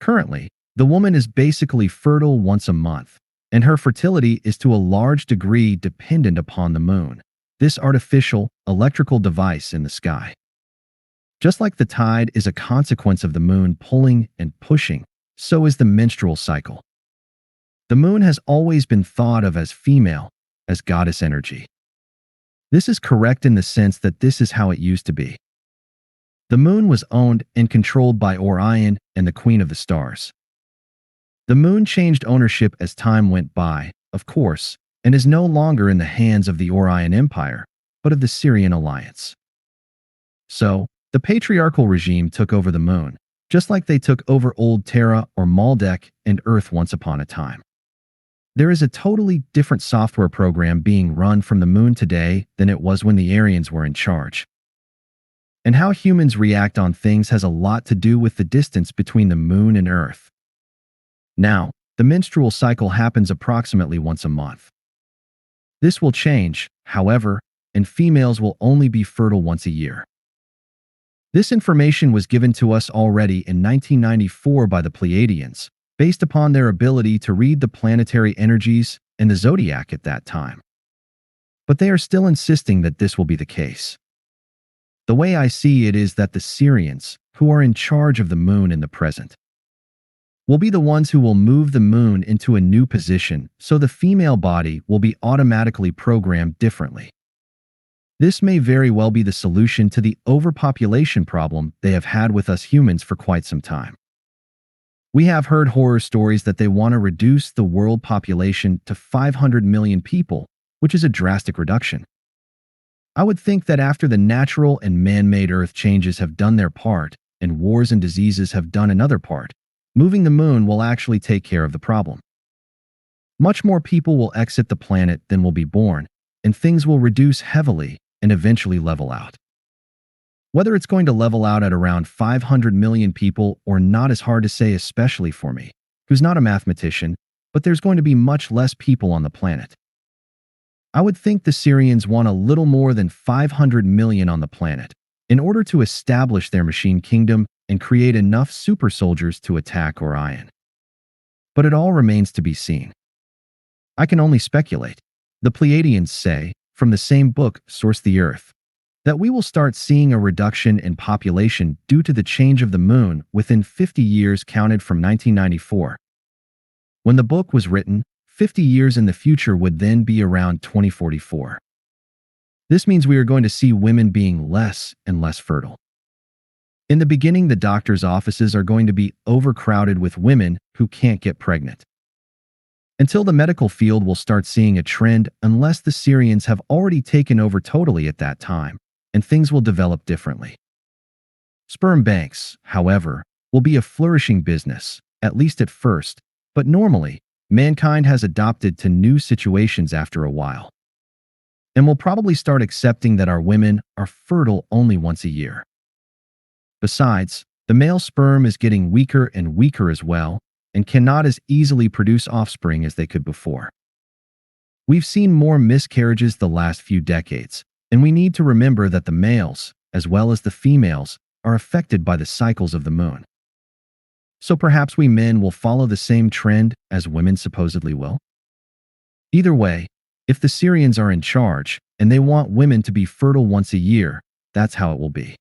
Currently, the woman is basically fertile once a month, and her fertility is to a large degree dependent upon the moon, this artificial, electrical device in the sky. Just like the tide is a consequence of the moon pulling and pushing, so is the menstrual cycle. The moon has always been thought of as female, as goddess energy. This is correct in the sense that this is how it used to be. The moon was owned and controlled by Orion and the Queen of the Stars. The moon changed ownership as time went by, of course, and is no longer in the hands of the Orion Empire, but of the Sirian Alliance. So, the patriarchal regime took over the moon, just like they took over old Terra or Maldek and Earth once upon a time. There is a totally different software program being run from the moon today than it was when the Aryans were in charge. And how humans react on things has a lot to do with the distance between the moon and Earth. Now, the menstrual cycle happens approximately once a month. This will change, however, and females will only be fertile once a year. This information was given to us already in 1994 by the Pleiadians, based upon their ability to read the planetary energies and the zodiac at that time. But they are still insisting that this will be the case. The way I see it is that the Sirians, who are in charge of the moon in the present, will be the ones who will move the moon into a new position, so the female body will be automatically programmed differently. This may very well be the solution to the overpopulation problem they have had with us humans for quite some time. We have heard horror stories that they want to reduce the world population to 500 million people, which is a drastic reduction. I would think that after the natural and man-made Earth changes have done their part, and wars and diseases have done another part, moving the moon will actually take care of the problem. Much more people will exit the planet than will be born, and things will reduce heavily and eventually level out. Whether it's going to level out at around 500 million people or not is hard to say, especially for me, who's not a mathematician, but there's going to be much less people on the planet. I would think the Sirians want a little more than 500 million on the planet in order to establish their machine kingdom and create enough super soldiers to attack Orion. But it all remains to be seen. I can only speculate. The Pleiadians say, from the same book, Source the Earth, that we will start seeing a reduction in population due to the change of the moon within 50 years counted from 1994. When the book was written, 50 years in the future would then be around 2044. This means we are going to see women being less and less fertile. In the beginning, the doctors' offices are going to be overcrowded with women who can't get pregnant. Until the medical field will start seeing a trend unless the Sirians have already taken over totally at that time, and things will develop differently. Sperm banks, however, will be a flourishing business, at least at first, but normally, mankind has adopted to new situations after a while. And will probably start accepting that our women are fertile only once a year. Besides, the male sperm is getting weaker and weaker as well, and cannot as easily produce offspring as they could before. We've seen more miscarriages the last few decades, and we need to remember that the males, as well as the females, are affected by the cycles of the moon. So perhaps we men will follow the same trend as women supposedly will? Either way, if the Sirians are in charge, and they want women to be fertile once a year, that's how it will be.